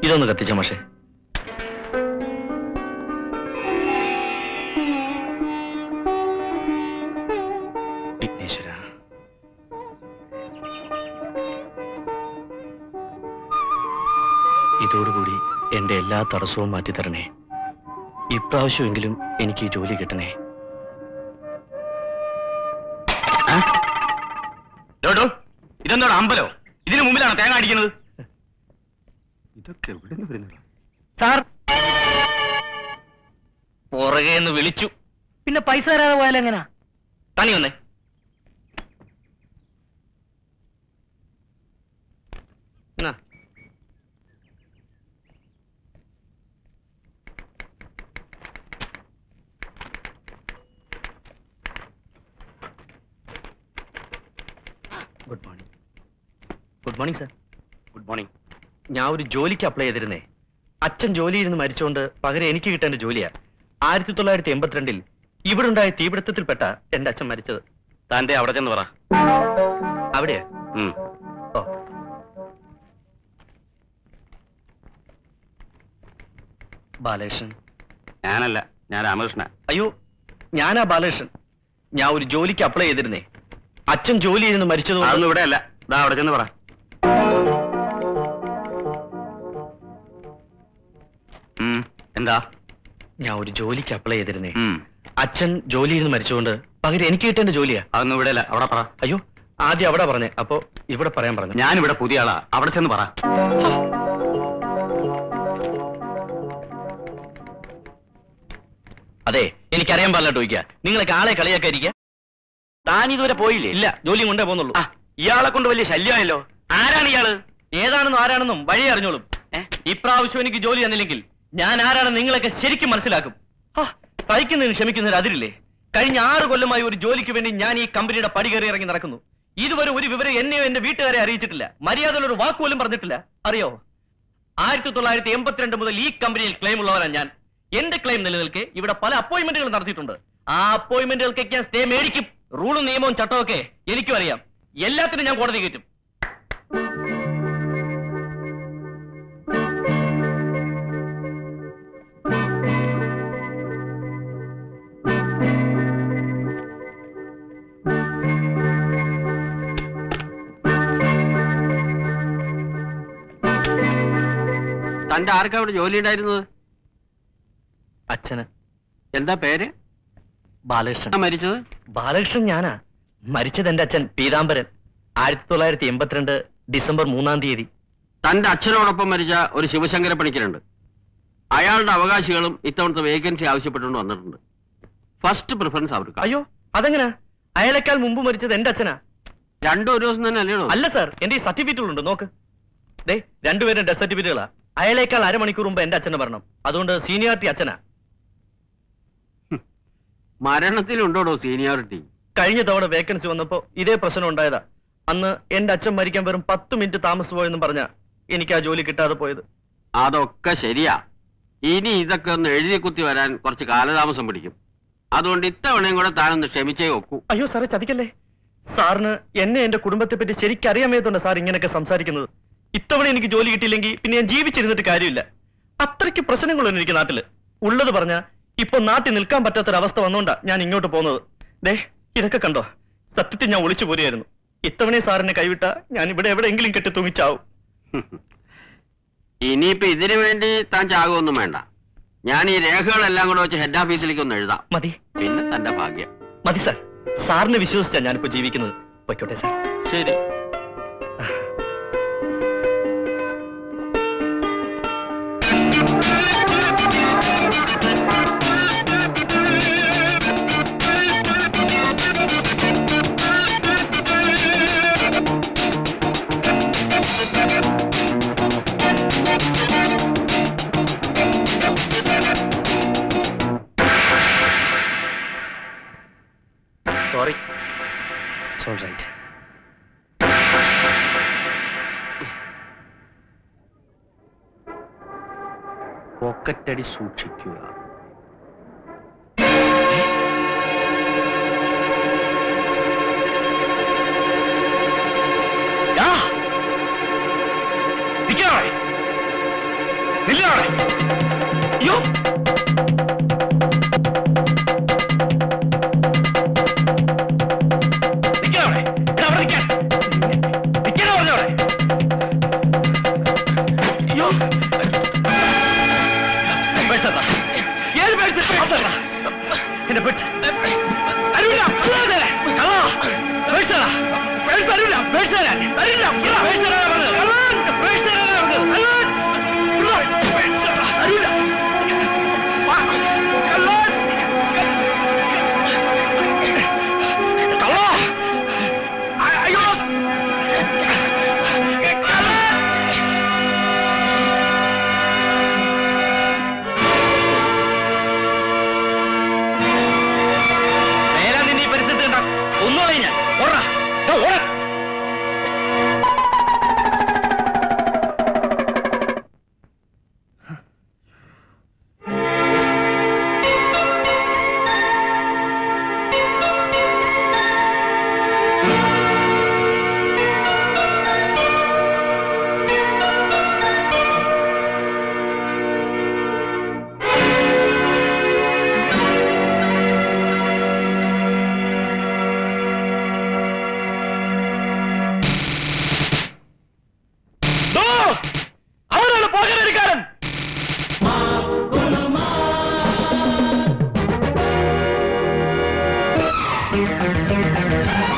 ഇതൊന്ന് കത്തിച്ച മാഷേ. വിഘ്നേശ്വര, ഇതോടുകൂടി എന്റെ എല്ലാ തടസ്സവും മാറ്റിത്തരണേ. ഇപ്രാവശ്യമെങ്കിലും എനിക്ക് ഈ ജോലി കിട്ടണേ. ഇതെന്താ അമ്പലോ? ഇതിനു മുമ്പിലാണ് തേങ്ങ അടിക്കുന്നത്. ഇതൊക്കെ എവിടെ നിന്ന് വരുന്നത്? സാർ പുറകെ എന്ന് വിളിച്ചു. പിന്നെ പൈസ തരാതെ പോയാലെങ്ങനാ? തനി വന്നേ. Good morning. Good morning sir. Good morning. ഞാൻ ഒരു ജോലിക്ക് അപ്ലൈ ചെയ്തിരുന്നേ. അച്ഛൻ ജോലിയിൽ നിന്ന് മരിച്ചുകൊണ്ട് പകരം എനിക്ക് കിട്ടേണ്ട ജോലിയാ. 1982 ഇവിടെ ഉണ്ടായ തീപിടുത്തത്തിൽപ്പെട്ട എന്റെ അച്ഛൻ മരിച്ചത്. താന്റെ അവിടെ ചെന്ന് പറ. അവിടെയാ? ഓ, ബാലകൃഷ്ണൻ? ഞാനല്ല, ഞാൻ രാമകൃഷ്ണ. അയ്യോ, ഞാനാ ബാലകൃഷ്ണൻ. ഞാൻ ഒരു ജോലിക്ക് അപ്ലൈ ചെയ്തിരുന്നേ. അച്ഛൻ ജോലിയിൽ നിന്ന് മരിച്ചത്. അതൊന്നും ഇവിടെ അല്ല, ഇതാ അവിടെ ചെന്ന് പറ. എന്താ? ഞാൻ ഒരു ജോലിക്ക് അപ്ലൈ ചെയ്തിരുന്നേ. അച്ഛൻ ജോലിയിൽ നിന്ന് മരിച്ചുകൊണ്ട് പകരം എനിക്ക് കിട്ടേണ്ട ജോലിയാ. അതൊന്നും ഇവിടെ അല്ല, അവിടെ പറ. അയ്യോ, ആദ്യം അവിടെ പറഞ്ഞേ, അപ്പൊ ഇവിടെ പറയാൻ പറഞ്ഞു. ഞാനിവിടെ പുതിയ ആളാ, അവിടെ ചെന്ന് പറ. അതെ, എനിക്കറിയാൻ പാടില്ല ചോദിക്കുക. നിങ്ങളൊക്കെ ആളെ കളിയാക്കാതിരിക്കുക. താൻ ഇതുവരെ പോയില്ലേ? ഇല്ല, ജോലിയും കൊണ്ടേ പോകുന്നുള്ളൂ. ഇയാളെ കൊണ്ട് വലിയ ശല്യമായല്ലോ. ആരാണ് ഇയാള്? ഏതാണെന്നും ആരാണെന്നും വഴി അറിഞ്ഞോളും. ഇപ്രാവശ്യം എനിക്ക് ജോലി തന്നില്ലെങ്കിൽ ഞാൻ ആരാണെന്ന് നിങ്ങളൊക്കെ ശരിക്കും മനസ്സിലാക്കും. സഹിക്കുന്നതിന് ക്ഷമിക്കുന്നതിന് അതിരില്ലേ? കഴിഞ്ഞ 6 കൊല്ലമായി ഒരു ജോലിക്ക് വേണ്ടി ഞാൻ ഈ കമ്പനിയുടെ പടി കയറി ഇറങ്ങി നടക്കുന്നു. ഇതുവരെ ഒരു വിവരം എന്നെയോ എന്റെ വീട്ടുകാരെ അറിയിച്ചിട്ടില്ല. മര്യാദയുള്ള ഒരു വാക്കുപോലും പറഞ്ഞിട്ടില്ല. അറിയോ, 1982 മുതൽ ഈ കമ്പനിയിൽ ക്ലെയിം ഉള്ളവരാണ് ഞാൻ. എന്റെ ക്ലെയിം നിലനിൽക്കെ ഇവിടെ പല അപ്പോയിന്റ്മെന്റുകൾ നടത്തിയിട്ടുണ്ട്. ആ അപ്പോയിന്റ്മെന്റുകൾക്കൊക്കെ ഞാൻ സ്റ്റേ മേടിക്കും. റൂളും നിയമവും ചട്ടവും ഒക്കെ എനിക്കും അറിയാം. എല്ലാത്തിനും ഞാൻ കോടതി കയറ്റും. തന്റെ ആർക്കാ അവിടെ ജോലി ഉണ്ടായിരുന്നത്? അച്ഛന്. എന്താ പേര്? ബാലകൃഷ്ണൻ. മരിച്ചത്? ബാലകൃഷ്ണൻ ഞാനാ. മരിച്ചത് എന്റെ അച്ഛൻ പീതാംബരൻ. 1982 ഡിസംബർ 3-ാം തീയതി. തന്റെ അച്ഛനോടൊപ്പം മരിച്ച ഒരു ശിവശങ്കര പണിക്കരുണ്ട്. അയാളുടെ അവകാശികളും ഇത്തവണത്തെ വേക്കൻസി ആവശ്യപ്പെട്ടുകൊണ്ട് വന്നിട്ടുണ്ട്. ഫസ്റ്റ് പ്രിഫറൻസ് അവർക്ക്. അയ്യോ, അതെങ്ങനാ? അയാളെക്കാൾ മുമ്പ് മരിച്ചത് എന്റെ അച്ഛനാ. രണ്ടും ഒരു ദിവസം തന്നെ അല്ലയോ? അല്ല സാർ, എന്റെ ഈ സർട്ടിഫിക്കറ്റുകളുണ്ട്, നോക്ക്. ദേ, രണ്ടുപേരും ഡെത്ത് സർട്ടിഫിക്കറ്റുകളാ. അയാളേക്കാൾ അരമണിക്കൂർ മുമ്പ് എന്റെ അച്ഛനെ മരണം. അതുകൊണ്ട് സീനിയോറിറ്റി അച്ഛനാ. മരണത്തിലുണ്ടോടോ സീനിയോറിറ്റി? കഴിഞ്ഞ തവണ വേക്കൻസി വന്നപ്പോ ഇതേ പ്രശ്നം ഉണ്ടായതാ. അന്ന് എന്റെ അച്ഛൻ മരിക്കാൻ വെറും 10 മിനിറ്റ് താമസിച്ചു പോയെന്നും പറഞ്ഞ എനിക്ക് ആ ജോലി കിട്ടാതെ പോയത്. അതൊക്കെ ശരിയാ. ഇനി ഇതൊക്കെ ഒന്ന് എഴുതി കുത്തി വരാൻ കുറച്ച് കാലതാമസം പിടിക്കും. അതുകൊണ്ട് ഇത്തവണയും കൂടെ താനൊന്ന് ക്ഷമിച്ചേ ഒക്കൂ. അയ്യോ സാറേ, ചതിക്കല്ലേ. സാറിന് എന്നെ എന്റെ കുടുംബത്തെ പറ്റി ശരിക്കും അറിയാമേതുകൊണ്ട് സാർ ഇങ്ങനെയൊക്കെ സംസാരിക്കുന്നത്. ഇത്തവണ എനിക്ക് ജോലി കിട്ടിയില്ലെങ്കിൽ പിന്നെ ഞാൻ ജീവിച്ചിരുന്നിട്ട് കാര്യമില്ല. അത്രയ്ക്ക് പ്രശ്നങ്ങളൊന്നും എനിക്ക് നാട്ടില്. ഉള്ളത് പറഞ്ഞ ഇപ്പൊ നാട്ടിൽ നിൽക്കാൻ പറ്റാത്തൊരവസ്ഥ വന്നോണ്ടാ ഞാൻ ഇങ്ങോട്ട് പോകുന്നത്. ദേ, ഇതൊക്കെ കണ്ടോ? സത്യത്തിൽ ഞാൻ ഒളിച്ചു പോരുകയായിരുന്നു. ഇത്തവണ സാറിനെ കൈവിട്ട ഞാൻ ഇവിടെ എവിടെയെങ്കിലും കെട്ടി തൂങ്ങിച്ചാവും. ഇനിയിപ്പോ ഇതിനു വേണ്ടി താൻ ചാകുമൊന്നും വേണ്ട. ഞാൻ ഈ രേഖകളെല്ലാം കൂടെ വെച്ച് ഹെഡ് ഓഫീസിലേക്ക് ഒന്ന് എഴുതാം. മതി. പിന്നെ തന്റെ ഭാഗ്യം. മതി സാർ. സാറിനെ വിശ്വസിച്ചാ ഞാനിപ്പോ ജീവിക്കുന്നത്. പൊയ്ക്കോട്ടെ സാർ. ശരി. സോറി. It's all right. പോക്കറ്റടി സൂക്ഷിക്കുക. Thank you.